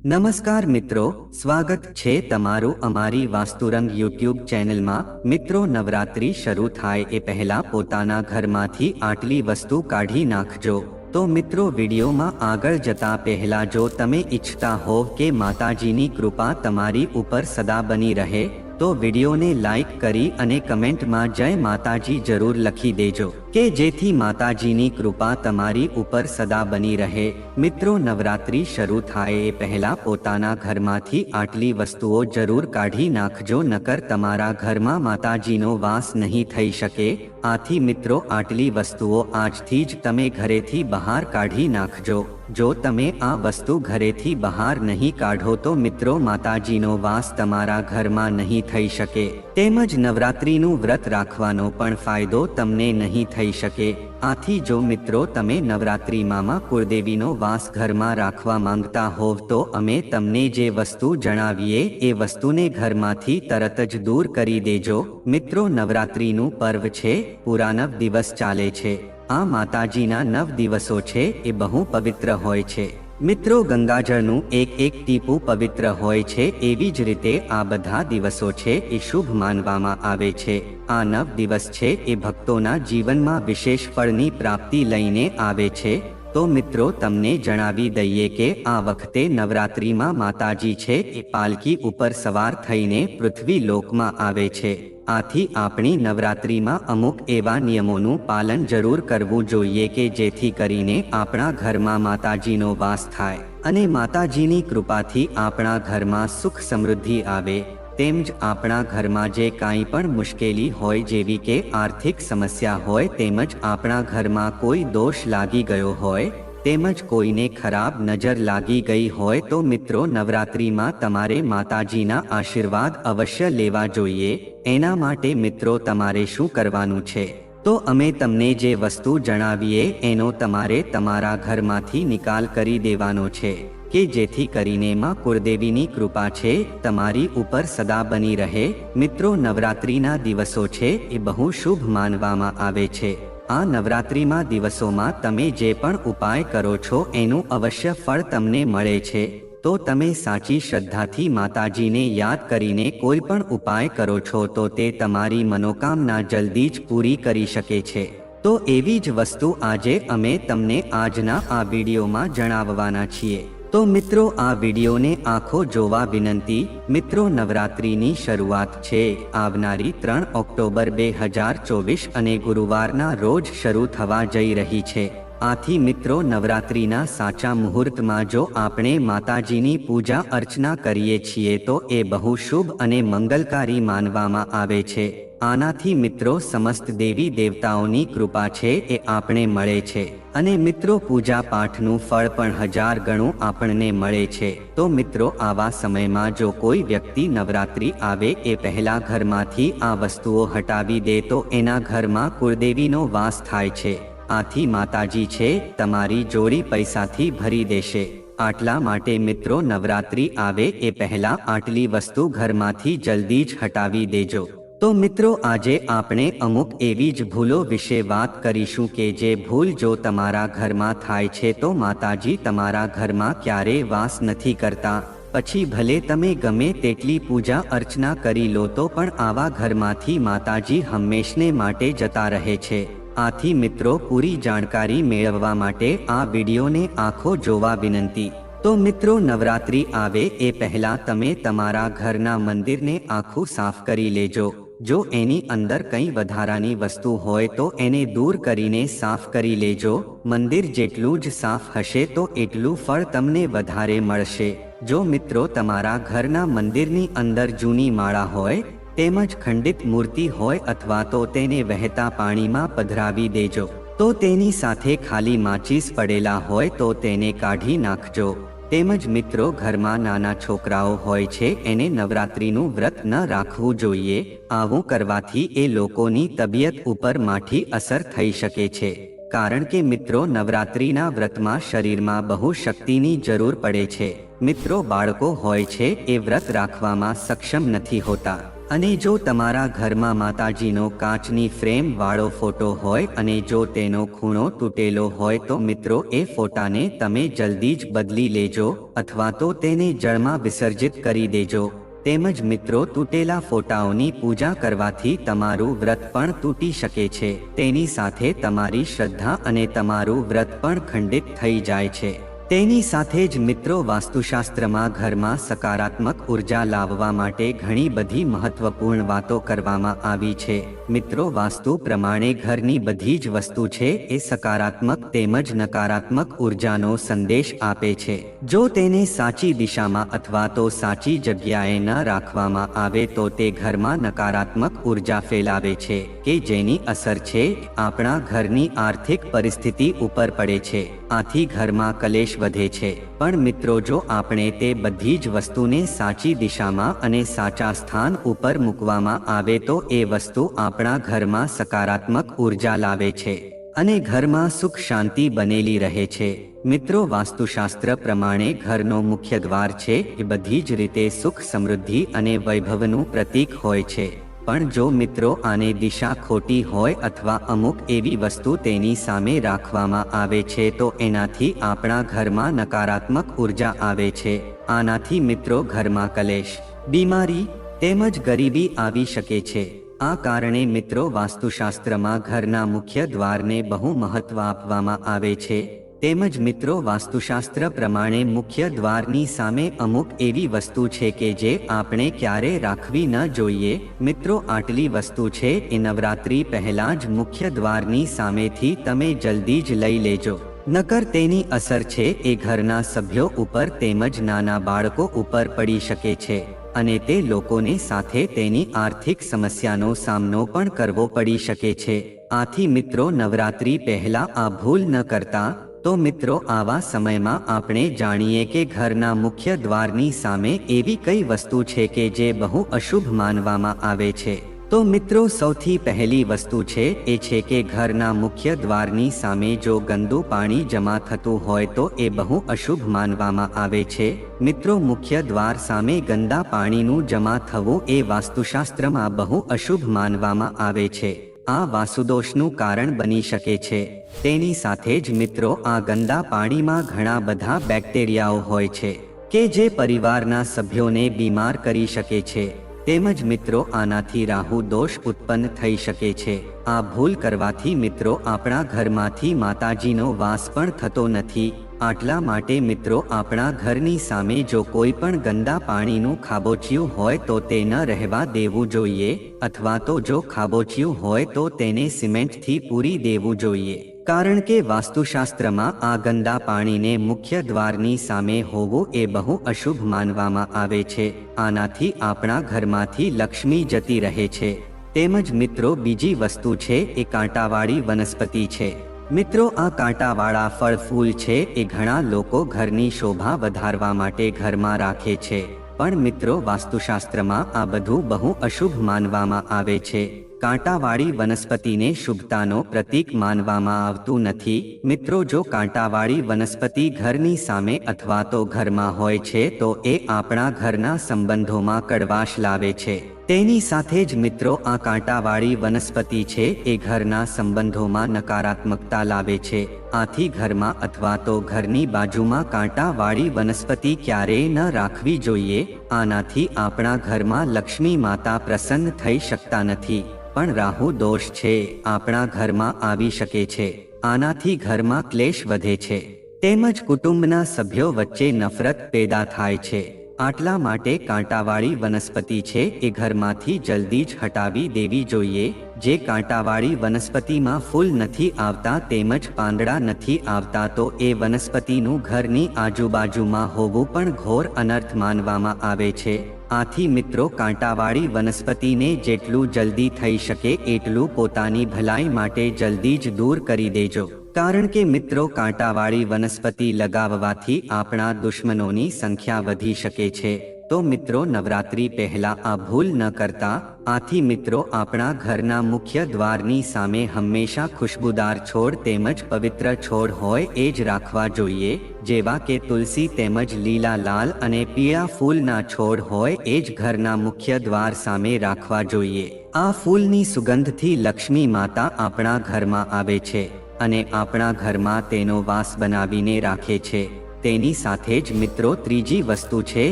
નમસ્કાર મિત્રો, સ્વાગત છે તમારું અમારી વાસ્તુરંગ યુટ્યુબ ચેનલમાં। મિત્રો, નવરાત્રી શરૂ થાય એ પહેલા પોતાના ઘરમાંથી આટલી વસ્તુ કાઢી નાખજો। તો મિત્રો, વિડીયોમાં આગળ જતા પહેલા જો તમે ઈચ્છતા હોવ કે માતાજીની કૃપા તમારી ઉપર સદા બની રહે તો વિડીયોને લાઈક કરી અને કમેન્ટમાં જય માતાજી જરૂર લખી દેજો કે જેથી માતાજીની કૃપા તમારી ઉપર સદા બની રહે। મિત્રો, નવરાત્રી શરૂ થાય એ પહેલા પોતાના ઘરમાંથી આટલી વસ્તુઓ જરૂર કાઢી નાખજો, નકર તમારા ઘરમાં માતાજીનો વાસ નહીં થઈ શકે। આથી મિત્રો, આટલી વસ્તુઓ આજથી જ તમે ઘરેથી બહાર કાઢી નાખજો। જો તમે આ વસ્તુ ઘરેથી બહાર નહીં કાઢો તો મિત્રો, માતાજીનો વાસ તમારા ઘરમાં નહીં થઈ શકે, તેમજ નવરાત્રીનું વ્રત રાખવાનો પણ ફાયદો તમને નહીં થઈ શકે। આથી જો મિત્રો તમે નવરાત્રીમાં કુળદેવીનો વાસ ઘરમાં રાખવા માંગતા હોવ તો અમે તમને જે વસ્તુ જણાવીએ એ વસ્તુને ઘરમાંથી તરત જ દૂર કરી દેજો। મિત્રો, નવરાત્રીનું પર્વ છે, પૂરા 9 દિવસ ચાલે છે। આ માતાજીના 9 દિવસો છે એ બહુ પવિત્ર હોય છે। મિત્રો, ગંગાજળનું એક ટીપું પવિત્ર હોય છે, એવી જ રીતે આ બધા દિવસો છે એ શુભ માનવામાં આવે છે। આ 9 દિવસ છે એ ભક્તોના જીવનમાં વિશેષ ફળની પ્રાપ્તિ લઈને આવે છે। તો મિત્રો, તમને જણાવી દઈએ કે આ વખતે નવરાત્રીમાં માતાજી છે એ પાલકી ઉપર સવાર થઈને પૃથ્વી લોકમાં આવે છે। આથી આપણી નવરાત્રીમાં અમુક એવા નિયમોનું પાલન જરૂર કરવું જોઈએ કે જેથી કરીને આપણા ઘરમાં માતાજીનો વાસ થાય અને માતાજીની કૃપાથી આપણા ઘરમાં સુખ સમૃદ્ધિ આવે। તેમજ આપણા ઘરમાં જે કાંઈ પણ મુશ્કેલી હોય, જેવી કે આર્થિક સમસ્યા હોય, તેમજ આપણા ઘરમાં કોઈ દોષ લાગી ગયો હોય, તેમજ કોઈને ખરાબ નજર લાગી ગઈ હોય તો મિત્રો, નવરાત્રીમાં તમારે માતાજીના આશીર્વાદ અવશ્ય લેવા જોઈએ। એના માટે મિત્રો, તમારે શું કરવાનું છે તો અમે તમને જે વસ્તુ જણાવીએ એનો તમારે તમારા ઘરમાંથી નિકાલ કરી દેવાનો છે કે જેથી કરીને માં કુળદેવીની કૃપા છે તમારી ઉપર સદા બની રહે। મિત્રો, નવરાત્રીના દિવસો છે એ બહુ શુભ માનવામાં આવે છે। આ નવરાત્રીમાં દિવસોમાં તમે જે પણ ઉપાય કરો છો એનું અવશ્ય ફળ તમને મળે છે। તો તમે સાચી શ્રદ્ધાથી માતાજીને યાદ કરીને કોઈ પણ ઉપાય કરો છો તો તે તમારી મનોકામના જલ્દી જ પૂરી કરી શકે છે। તો એવી જ વસ્તુ આજે અમે તમને આજના આ વિડીયોમાં જણાવવાના છીએ। તો મિત્રો, આ વિડીયોને આખો જોવા વિનંતી। મિત્રો, નવરાત્રીની શરૂઆત છે આવનારી 3 ઓક્ટોબર 2024 અને ગુરુવારના રોજ શરૂ થવા જઈ રહી છે। આથી મિત્રો, નવરાત્રીના સાચા મુહૂર્તમાં જો આપણે માતાજીની પૂજા અર્ચના કરીએ છીએ તો એ બહુ શુભ અને મંગલકારી માનવામાં આવે છે। આનાથી મિત્રો, સમસ્ત દેવી દેવતાઓની કૃપા છે એ આપણે મળે છે અને મિત્રો, પૂજા પાઠનું ફળ પણ 1000 ગણું આપણને મળે છે। તો મિત્રો, આવા સમયમાં જો કોઈ વ્યક્તિ નવરાત્રી આવે એ પહેલા ઘરમાંથી આ વસ્તુઓ હટાવી દે તો એના ઘરમાં કુળદેવીનો વાસ થાય છે। આથી માતાજી છે તમારી જોડી પૈસાથી ભરી દેશે। આટલા માટે મિત્રો, નવરાત્રી આવે એ પહેલા આટલી વસ્તુ ઘરમાંથી જલ્દી જ હટાવી દેજો। તો મિત્રો, આજે આપણે અમુક એવી જ ભૂલો વિશે વાત કરીશું કે જે ભૂલ જો તમારા ઘરમાં થાય છે તો માતાજી તમારા ઘરમાં ક્યારેય વાસ નથી કરતા। પછી ભલે તમે ગમે તેટલી પૂજા અર્ચના કરી લો તો પણ આવા ઘરમાંથી માતાજી હંમેશને માટે જતા રહે છે। આથી મિત્રો, પૂરી જાણકારી મેળવવા માટે આ વિડીયોને આખો જોવા વિનંતી। તો મિત્રો, નવરાત્રી આવે એ પહેલા તમે તમારા ઘરના મંદિરને આખું સાફ કરી લેજો। જો એની અંદર કંઈ વધારાની વસ્તુ હોય તો એને દૂર કરીને સાફ કરી લેજો। મંદિર જેટલું જ સાફ હશે તો એટલું ફળ તમને વધારે મળશે। જો મિત્રો, તમારા ઘરના મંદિરની અંદર જૂની માળા હોય તેમજ ખંડિત મૂર્તિ હોય અથવા તો તેને વહેતા પાણીમાં પધરાવી દેજો। તો તેની સાથે ખાલી માચીસ પડેલા હોય તો તેને કાઢી નાખજો। તેમજ મિત્રો, ઘરમાં નાના છોકરાઓ હોય છે એને નવરાત્રીનું વ્રત ન રાખવું જોઈએ। આવું કરવાથી એ લોકોની તબિયત ઉપર માઠી અસર થઈ શકે છે, કારણ કે મિત્રો, નવરાત્રીના વ્રતમાં શરીરમાં બહુ શક્તિની જરૂર પડે છે। મિત્રો, બાળકો હોય છે એ વ્રત રાખવામાં સક્ષમ નથી હોતા, અને જો તમારા ઘરમાં માતાજીનો કાચની ફ્રેમ વાળો ફોટો હોય અને જો તેનો ખૂણો તૂટેલો હોય તો મિત્રો એ ફોટાને તમે જલ્દી જ બદલી લેજો અથવા તો તેને જળમાં વિસર્જિત કરી દેજો। તેમજ મિત્રો તૂટેલા ફોટાઓની પૂજા કરવાથી તમારું વ્રત પણ તૂટી શકે છે, તેની સાથે તમારી શ્રદ્ધા અને તમારું વ્રત પણ ખંડિત થઈ જાય છે। તેની સાથે જ મિત્રો વાસ્તુશાસ્ત્રમાં ઘરમાં સકારાત્મક ઉર્જા લાવવા માટે ઘણી બધી મહત્વપૂર્ણ વાતો કરવામાં આવી છે। મિત્રો વાસ્તુ પ્રમાણે ઘરની બધી જ વસ્તુ છે એ સકારાત્મક તેમજ નકારાત્મક ઉર્જાનો સંદેશ આપે છે। જો તેને સાચી દિશામાં અથવા તો સાચી જગ્યાએ ન રાખવામાં આવે તો તે ઘરમાં નકારાત્મક ઉર્જા ફેલાવે છે કે જેની અસર છે આપણા ઘરની આર્થિક પરિસ્થિતિ ઉપર પડે છે। આથી ઘરમાં કલેશ વધે છે। પણ મિત્રો જો આપણે તે બધી જ વસ્તુને સાચી દિશામાં અને સાચા સ્થાન ઉપર મૂકવામાં આવે તો એ વસ્તુ આપણા ઘરમાં સકારાત્મક ઉર્જા લાવે છે અને ઘરમાં સુખ શાંતિ બનેલી રહે છે। મિત્રો વાસ્તુશાસ્ત્ર પ્રમાણે ઘરનો મુખ્ય દ્વાર છે એ બધી જ રીતે સુખ સમૃદ્ધિ અને વૈભવનું પ્રતીક હોય છે। પણ જો મિત્રો આને દિશા ખોટી હોય અથવા અમુક એવી વસ્તુ તેની સામે રાખવામાં આવે છે તો એનાથી આપણા ઘરમાં નકારાત્મક ઉર્જા આવે છે। આનાથી મિત્રો ઘરમાં કલેશ, બીમારી તેમજ ગરીબી આવી શકે છે। આ કારણે મિત્રો વાસ્તુશાસ્ત્રમાં ઘરના મુખ્ય દ્વારને બહુ મહત્વ આપવામાં આવે છે। તેમજ મિત્રો વાસ્તુશાસ્ત્ર પ્રમાણે મુખ્ય દ્વારની સામે અમુક એવી વસ્તુ છે કે જે આપણે ક્યારે રાખવી ન જોઈએ। મિત્રો આટલી વસ્તુ છે એ નવરાત્રી પહેલા જ મુખ્ય દ્વારની સામેથી તમે જલ્દી જ લઈ લેજો, નકર તેની અસર છે એ ઘરના સભ્યો ઉપર તેમજ નાના બાળકો ઉપર પડી શકે છે અને તે લોકોને સાથે તેની આર્થિક સમસ્યાનો સામનો પણ કરવો પડી શકે છે। આથી મિત્રો નવરાત્રી પહેલા આ ભૂલ ન કરતા। તો મિત્રો આવા સમયમાં આપણે જાણીએ કે ઘરના મુખ્ય દ્વારની સામે એવી કઈ વસ્તુ છે કે જે બહુ અશુભ માનવામાં આવે છે। તો મિત્રો સૌથી પહેલી વસ્તુ છે એ છે કે ઘરના મુખ્ય દ્વારની સામે જો ગંદુ પાણી જમા થતું હોય તો એ બહુ અશુભ માનવામાં આવે છે। મિત્રો મુખ્ય દ્વાર સામે ગંદા પાણીનું જમા થવું એ વાસ્તુશાસ્ત્રમાં બહુ અશુભ માનવામાં આવે છે। આ વાસ્તુદોષનું કારણ બની શકે છે। તેની સાથે જ મિત્રો આ ગંદા પાણીમાં ઘણા બધા બેક્ટેરિયાઓ હોય છે કે જે પરિવારના સભ્યોને બીમાર કરી શકે છે। તેમજ મિત્રો આનાથી રાહુ દોષ ઉત્પન્ન થઈ શકે છે। આ ભૂલ કરવાથી મિત્રો આપણા ઘરમાંથી માતાજીનો વાસ પણ થતો નથી। આટલા માટે મિત્રો આપણા ઘરની સામે જો કોઈ પણ ગંદા પાણીનું ખાબોચિયું હોય તો તે ન રહેવા દેવું જોઈએ અથવા તો જો ખાબોચિયું હોય તો તેને સિમેન્ટથી પૂરી દેવું જોઈએ। કારણ કે વાસ્તુશાસ્ત્રમાં આ ગંદા પાણીને મુખ્ય દ્વારની સામે હોવું એ બહુ અશુભ માનવામાં આવે છે। આનાથી આપણા ઘરમાંથી લક્ષ્મી જતી રહે છે। તેમજ મિત્રો બીજી વસ્તુ છે એ કાંટાવાળી વનસ્પતિ છે। મિત્રો આ કાંટાવાળા ફળ ફૂલ છે એ ઘણા લોકો ઘરની શોભા વધારવા માટે ઘરમાં રાખે છે, પણ મિત્રો વાસ્તુશાસ્ત્રમાં આ બધું બહુ અશુભ માનવામાં આવે છે। કાંટાવાળી વનસ્પતિને શુભતાનો પ્રતીક માનવામાં આવતું નથી। મિત્રો જો કાંટાવાળી વનસ્પતિ ઘરની સામે અથવા તો ઘરમાં હોય છે તો એ આપણા ઘરના સંબંધોમાં કડવાશ લાવે છે। તેની સાથે જ મિત્રો આ કાંટાવાળી વનસ્પતિ છે એ ઘરના સંબંધોમાં નકારાત્મકતા લાવે છે। આથી ઘરમાં અથવા તો ઘરની બાજુમાં કાંટાવાળી વનસ્પતિ ક્યારેય ન રાખવી જોઈએ। આનાથી આપણા ઘરમાં લક્ષ્મી માતા પ્રસન્ન થઈ શકતા નથી, પણ રાહુ દોષ છે આપણા ઘરમાં આવી શકે છે। આનાથી ઘરમાં ક્લેશ વધે છે તેમજ કુટુંબના સભ્યો વચ્ચે નફરત પેદા થાય છે। આટલા માટે કાંટાવાળી વનસ્પતિ છે એ ઘરમાંથી જલ્દી જ હટાવી દેવી જોઈએ। જે કાંટાવાળી વનસ્પતિમાં ફૂલ નથી આવતા તેમજ પાંદડા નથી આવતા તો એ વનસ્પતિનું ઘરની આજુબાજુમાં હોવું પણ ઘોર અનર્થ માનવામાં આવે છે। આથી મિત્રો કાંટાવાળી વનસ્પતિને જેટલું જલ્દી થઈ શકે એટલું પોતાની ભલાઈ માટે જલ્દી જ દૂર કરી દેજો। કારણ કે મિત્રો કાંટાવાળી વનસ્પતિ લગાવવાથી આપણા દુશ્મનોની સંખ્યા વધી શકે છે। તો મિત્રો નવરાત્રી પહેલા આ ભૂલ ન કરતા. આથી મિત્રો આપણા ઘરના મુખ્ય દ્વારની સામે હંમેશા ખુશ્બુદાર છોડ તેમજ પવિત્ર છોડ હોય એ જ રાખવા જોઈએ, જેવા કે તુલસી તેમજ લીલા, લાલ અને પીળા ફૂલના છોડ હોય એ જ ઘરના મુખ્ય દ્વાર સામે રાખવા જોઈએ. આ ફૂલની સુગંધથી લક્ષ્મી માતા આપણા ઘરમાં આવે છે અને આપણા ઘરમાં તેનો વાસ બનાવીને રાખે છે. તેની સાથે જ મિત્રો ત્રીજી વસ્તુ છે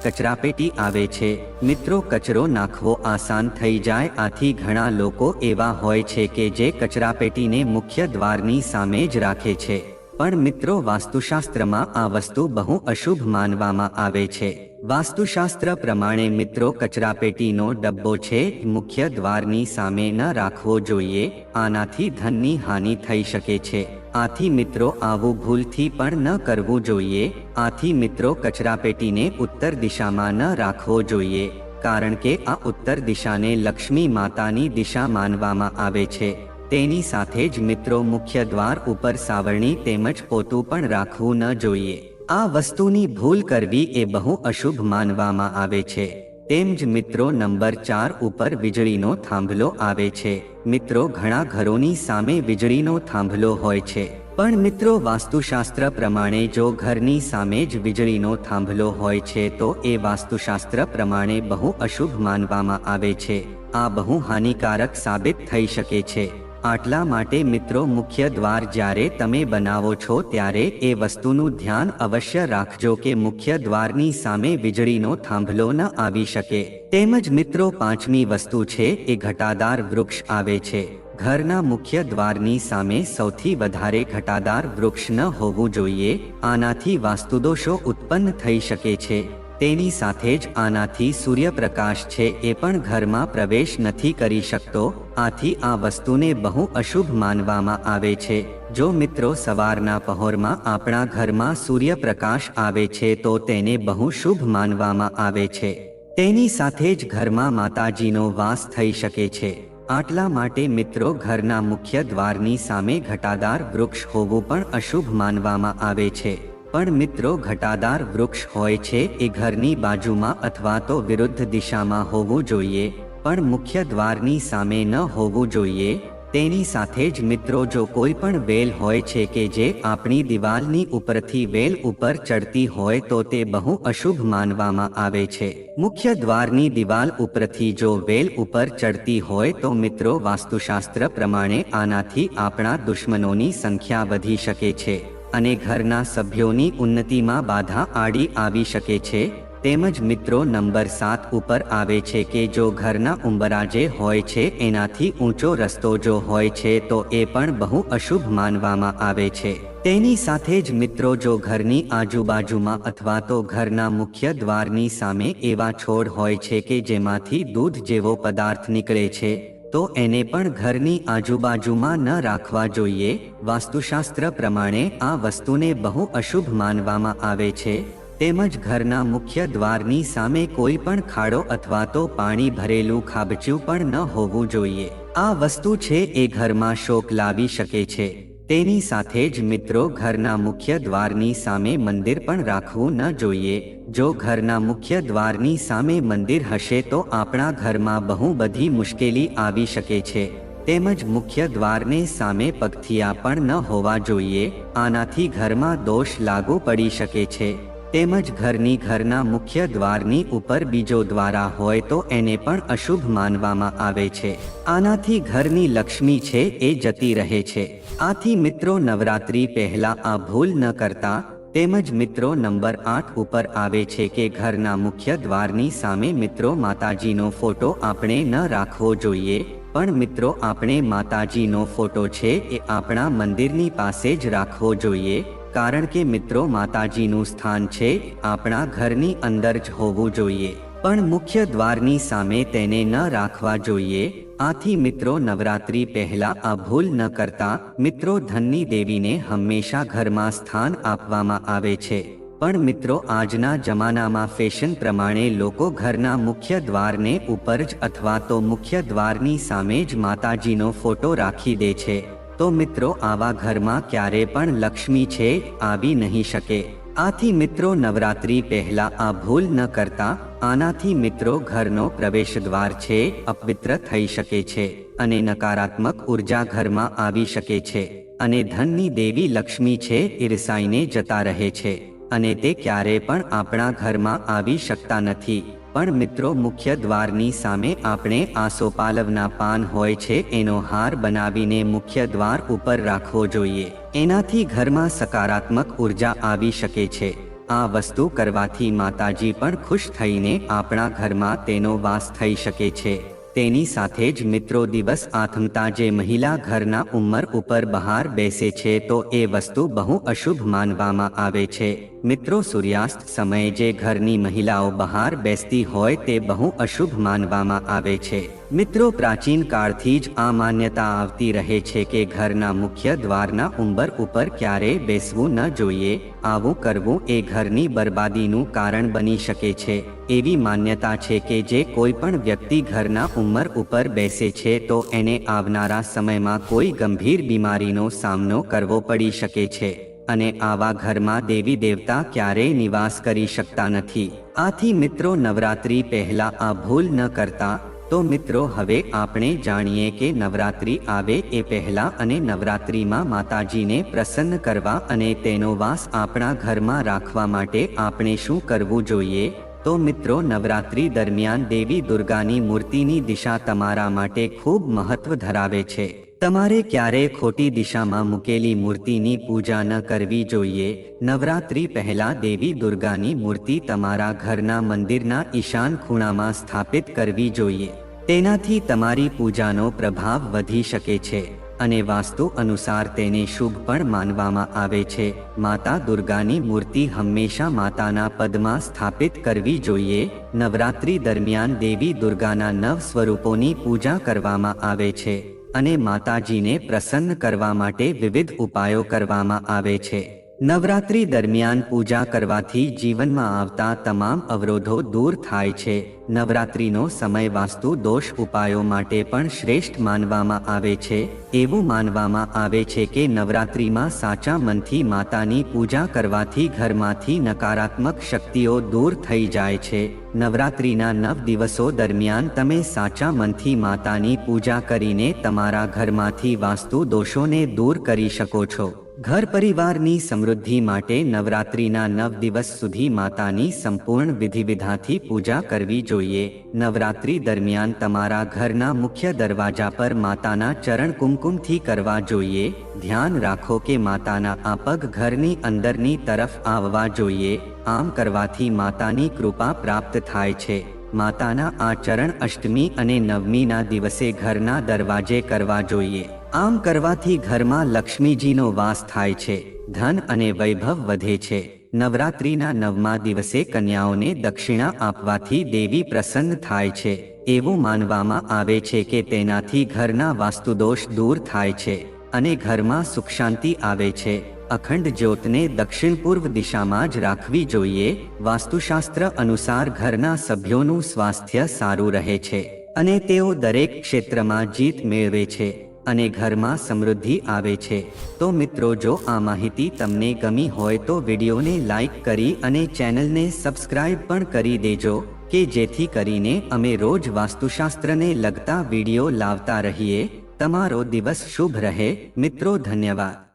કચરાપેટી આવે છે. મિત્રો કચરો નાખવો આસાન થઈ જાય, આથી ઘણા લોકો એવા હોય છે કે જે કચરાપેટીને મુખ્ય દ્વારની સામે જ રાખે છે. પણ મિત્રો વાસ્તુશાસ્ત્રમાં આ વસ્તુ બહુ અશુભ માનવામાં આવે છે. વાસ્તુશાસ્ત્ર પ્રમાણે મિત્રો કચરાપેટીનો ડબ્બો છે મુખ્ય દ્વારની સામે ન રાખવો જોઈએ. આનાથી ધનની હાનિ થઈ શકે છે. આથી મિત્રો આવું ભૂલથી પણ ન કરવું જોઈએ. આથી મિત્રો કચરાપેટીને ઉત્તર દિશામાં ન રાખવો જોઈએ, કારણ કે આ ઉત્તર દિશાને લક્ષ્મી માતાની દિશા માનવામાં આવે છે. તેની સાથે જ મિત્રો મુખ્ય દ્વાર ઉપર સાવરણી તેમજ પોતું પણ રાખવું ન જોઈએ. આ વસ્તુની ભૂલ કરવી એ બહુ અશુભ માનવામાં આવે છે. તેમ જ મિત્રો નંબર 4 ઉપર વીજળીનો થાંભલો આવે છે. મિત્રો ઘણા ઘરોની સામે વીજળીનો થાંભલો હોય છે, પણ મિત્રો વાસ્તુશાસ્ત્ર પ્રમાણે જો ઘરની સામે જ વીજળીનો થાંભલો હોય છે તો એ વાસ્તુશાસ્ત્ર પ્રમાણે બહુ અશુભ માનવામાં આવે છે. આ બહુ હાનિકારક સાબિત થઈ શકે છે. આટલા માટે મિત્રો મુખ્ય દ્વાર જ્યારે તમે બનાવો છો ત્યારે એ વસ્તુનું ધ્યાન અવશ્ય રાખજો કે મુખ્ય દ્વારની સામે વીજળીનો થાંભલો ન આવી શકે. તેમજ મિત્રો પાંચમી વસ્તુ છે એ ઘટાદાર વૃક્ષ આવે છે. ઘરના મુખ્ય દ્વારની સામે સૌથી વધારે ઘટાદાર વૃક્ષ ન હોવું જોઈએ. આનાથી વાસ્તુદોષો ઉત્પન્ન થઈ શકે છે. તેની સાથે જ આનાથી સૂર્યપ્રકાશ છે એ પણ ઘરમાં પ્રવેશ નથી કરી શકતો. આથી આ વસ્તુને બહુ અશુભ માનવામાં આવે છે. જો મિત્રો સવારના પહોરમાં આપણા ઘરમાં સૂર્યપ્રકાશ આવે છે તો તેને બહુ શુભ માનવામાં આવે છે. તેની સાથે જ ઘરમાં માતાજીનો વાસ થઈ શકે છે. આટલા માટે મિત્રો ઘરના મુખ્ય દ્વારની સામે ઘટાદાર વૃક્ષ હોવું પણ અશુભ માનવામાં આવે છે. પણ મિત્રો ઘટાદાર વૃક્ષ હોય છે એ ઘરની બાજુમાં અથવા તો વિરુદ્ધ દિશામાં હોવું જોઈએ, પણ મુખ્ય દ્વારની સામે ન હોવું જોઈએ. તેની સાથે જ મિત્રો જો કોઈ પણ વેલ હોય છે કે જે આપણી દિવાલની ઉપરથી વેલ ઉપર ચડતી હોય તો તે બહુ અશુભ માનવામાં આવે છે. મુખ્ય દ્વારની દિવાલ ઉપરથી જો વેલ ઉપર ચડતી હોય તો મિત્રો વાસ્તુશાસ્ત્ર પ્રમાણે આનાથી આપણા દુશ્મનોની સંખ્યા વધી શકે છે અને ઘરના સભ્યોની ઉન્નતિમાં બાધા આડી આવી શકે છે. તેમજ મિત્રો નંબર 7 ઉપર આવે છે કે જો ઘરના ઉંબરા જે હોય છે એનાથી ઊંચો રસ્તો જો હોય છે તો એ પણ બહુ અશુભ માનવામાં આવે છે. તેની સાથે જ મિત્રો જો ઘરની આજુબાજુમાં અથવા તો ઘરના મુખ્ય દ્વારની સામે એવા છોડ હોય છે કે જેમાંથી દૂધ જેવો પદાર્થ નીકળે છે તો એને પણ ઘરની આજુબાજુમાં ન રાખવા જોઈએ. વાસ્તુશાસ્ત્ર પ્રમાણે આ વસ્તુને બહુ અશુભ માનવામાં આવે છે. તેમજ ઘરના મુખ્ય દ્વારની સામે કોઈ પણ ખાડો અથવા તો પાણી ભરેલું ખાબચું પણ ન હોવું જોઈએ. આ વસ્તુ છે એ ઘરમાં શોક લાવી શકે છે. તેની સાથે જ મિત્રો ઘરના મુખ્ય દ્વારની સામે મંદિર પણ રાખવું ન જોઈએ. જો ઘરના મુખ્ય દ્વારની સામે મંદિર હશે તો આપણા ઘરમાં બહુ બધી મુશ્કેલી આવી શકે છે. તેમજ મુખ્ય દ્વારને સામે પગથિયા પણ ન હોવા જોઈએ. આનાથી ઘરમાં દોષ લાગુ પડી શકે છે. તેમજ ઘરના મુખ્ય દ્વારની ઉપર બીજો દ્વારા હોય તો એને પણ અશુભ માનવામાં આવે છે. આનાથી ઘરની લક્ષ્મી છે એ જતી રહે છે. આથી મિત્રો નવરાત્રી પહેલા આ ભૂલ ન કરતા. તેમજ મિત્રો નંબર 8 ઉપર આવે છે કે ઘરના મુખ્ય દ્વારની સામે મિત્રો માતાજીનો ફોટો આપણે ન રાખવો જોઈએ. પણ મિત્રો આપણે માતાજીનો ફોટો છે એ આપણા મંદિરની પાસે જ રાખવો જોઈએ, કારણ કે મિત્રો માતાજીનું સ્થાન છે આપણા ઘરની અંદર જ હોવું જોઈએ, પણ મુખ્ય દ્વારની સામે તેને ન રાખવા જોઈએ. આથી મિત્રો નવરાત્રી પહેલા આ ભૂલ ન કરતા. મિત્રો ધનની દેવીને હંમેશા ઘરમાં સ્થાન આપવામાં આવે છે, પણ મિત્રો આજના જમાનામાં ફેશન પ્રમાણે લોકો ઘરના મુખ્ય દ્વારને ઉપર જ અથવા તો મુખ્ય દ્વારની સામે જ માતાજીનો ફોટો રાખી દે છે. તો મિત્રો આવા ઘરમાં ક્યારે પણ લક્ષ્મી છે આવી નહીં શકે. આથી મિત્રો નવરાત્રી પહેલા આ ભૂલ ન કરતા. આનાથી મિત્રો ઘરનો પ્રવેશદ્વાર છે અપવિત્ર થઈ શકે છે અને નકારાત્મક ઉર્જા ઘરમાં આવી શકે છે અને ધનની દેવી લક્ષ્મી છે ઈર્ષાઈને જતા રહે છે અને તે ક્યારે પણ આપણા ઘરમાં આવી શકતા નથી. પણ મિત્રો મુખ્ય દ્વારની સામે આપણે આસોપાલવના પાન હોય છે એનો હાર બનાવીને મુખ્ય દ્વાર ઉપર રાખવો જોઈએ. એનાથી ઘરમાં સકારાત્મક ઉર્જા આવી શકે છે. આ વસ્તુ કરવાથી માતાજી પણ ખુશ થઈને આપણા ઘરમાં તેનો વાસ થઈ શકે છે. તેની સાથે જ મિત્રો દિવસ આથમતા જે મહિલા ઘરના ઉંમર ઉપર બહાર બેસે છે તો એ વસ્તુ બહુ અશુભ માનવામાં આવે છે. મિત્રો સૂર્યાસ્ત સમયે જે ઘરની મહિલાઓ બહાર બેસતી હોય તે બહુ અશુભ માનવામાં આવે છે. મિત્રો પ્રાચીન કાળથી જ આ માન્યતા આવતી રહે છે કે ઘરના મુખ્ય દ્વારના ઉંબર ઉપર ક્યારેય બેસવું ન જોઈએ. આવું કરવું એ ઘરની બરબાદીનું કારણ બની શકે છે. એવી માન્યતા છે કે જે કોઈ પણ વ્યક્તિ ઘરના ઉંબર ઉપર બેસે છે તો એને આવનારા સમયમાં કોઈ ગંભીર બીમારીનો સામનો કરવો પડી શકે છે અને આવા ઘરમાં દેવી દેવતા ક્યારેય નિવાસ કરી શકતા નથી. આથી મિત્રો નવરાત્રી પહેલા આ ભૂલ ન કરતા. તો મિત્રો હવે આપણે જાણીએ કે નવરાત્રી આવે એ પહેલા અને નવરાત્રીમાં માતાજીને પ્રસન્ન કરવા અને તેનો વાસ આપણા ઘરમાં રાખવા માટે આપણે શું કરવું જોઈએ. તો મિત્રો નવરાત્રી દરમિયાન દેવી દુર્ગાની મૂર્તિની દિશા તમારા માટે ખૂબ મહત્વ ધરાવે છે. તમારે ક્યારેય ખોટી દિશામાં મૂકેલી મૂર્તિની પૂજા ન કરવી જોઈએ. નવરાત્રી પહેલા દેવી દુર્ગાની મૂર્તિ તમારા ઘરના મંદિરના ઈશાન ખૂણામાં સ્થાપિત કરવી જોઈએ. તેનાથી તમારી પૂજાનો પ્રભાવ વધી શકે છે અને વાસ્તુ અનુસાર તેને શુભ પણ માનવામાં આવે છે. માતા દુર્ગાની મૂર્તિ હંમેશા માતાના પદમાં સ્થાપિત કરવી જોઈએ. નવરાત્રી દરમિયાન દેવી દુર્ગાના 9 સ્વરૂપોની પૂજા કરવામાં આવે છે અને માતાજીને પ્રસન્ન કરવા માટે વિવિધ ઉપાયો કરવામાં આવે છે. નવરાત્રી દરમિયાન પૂજા કરવાથી જીવનમાં આવતા તમામ અવરોધો દૂર થાય છે. નવરાત્રીનો સમય વાસ્તુ દોષ ઉપાયો માટે પણ શ્રેષ્ઠ માનવામાં આવે છે. એવું માનવામાં આવે છે કે નવરાત્રીમાં સાચા મનથી માતાની પૂજા કરવાથી ઘરમાંથી નકારાત્મક શક્તિઓ દૂર થઈ જાય છે. નવરાત્રીના 9 દિવસો દરમિયાન તમે સાચા મનથી માતાની પૂજા કરીને તમારા ઘરમાંથી વાસ્તુ દોષોને દૂર કરી શકો છો. ઘર પરિવારની સમૃદ્ધિ માટે નવરાત્રીના 9 દિવસ સુધી માતાની સંપૂર્ણ વિધિવિધાથી પૂજા કરવી જોઈએ. નવરાત્રી દરમિયાન તમારા ઘરના મુખ્ય દરવાજા પર માતાના ચરણ કુમકુમથી કરવા જોઈએ. ધ્યાન રાખો કે માતાના આ પગ ઘરની અંદરની તરફ આવવા જોઈએ. આમ કરવાથી માતાની કૃપા પ્રાપ્ત થાય છે. માતાના આ ચરણ અષ્ટમી અને નવમીના દિવસે ઘરના દરવાજે કરવા જોઈએ. આમ કરવાથી ઘરમાં લક્ષ્મીજીનો વાસ થાય છે, ધન અને વૈભવ વધે છે. નવરાત્રીના 9મા દિવસે કન્યાઓને દક્ષિણા આપવાથી દેવી પ્રસન્ન થાય છે. એવું માનવામાં આવે છે કે તેનાથી ઘરના વાસ્તુદોષ દૂર થાય છે અને ઘરમાં સુખ શાંતિ આવે છે. અખંડ જ્યોતને દક્ષિણ પૂર્વ દિશામાં જ રાખવી જોઈએ. વાસ્તુશાસ્ત્ર અનુસાર ઘરના સભ્યોનું સ્વાસ્થ્ય સારું રહે છે અને તેઓ દરેક ક્ષેત્રમાં જીત મેળવે છે અને ઘરમાં સમૃદ્ધિ આવે છે. તો મિત્રો જો આ માહિતી તમને ગમી હોય તો વિડીયોને લાઈક કરી અને ચેનલને સબસ્ક્રાઇબ પણ કરી દેજો કે જેથી કરીને અમે રોજ વાસ્તુશાસ્ત્રને લગતા વિડીયો લાવતા રહીએ. તમારો દિવસ શુભ રહે મિત્રો. ધન્યવાદ.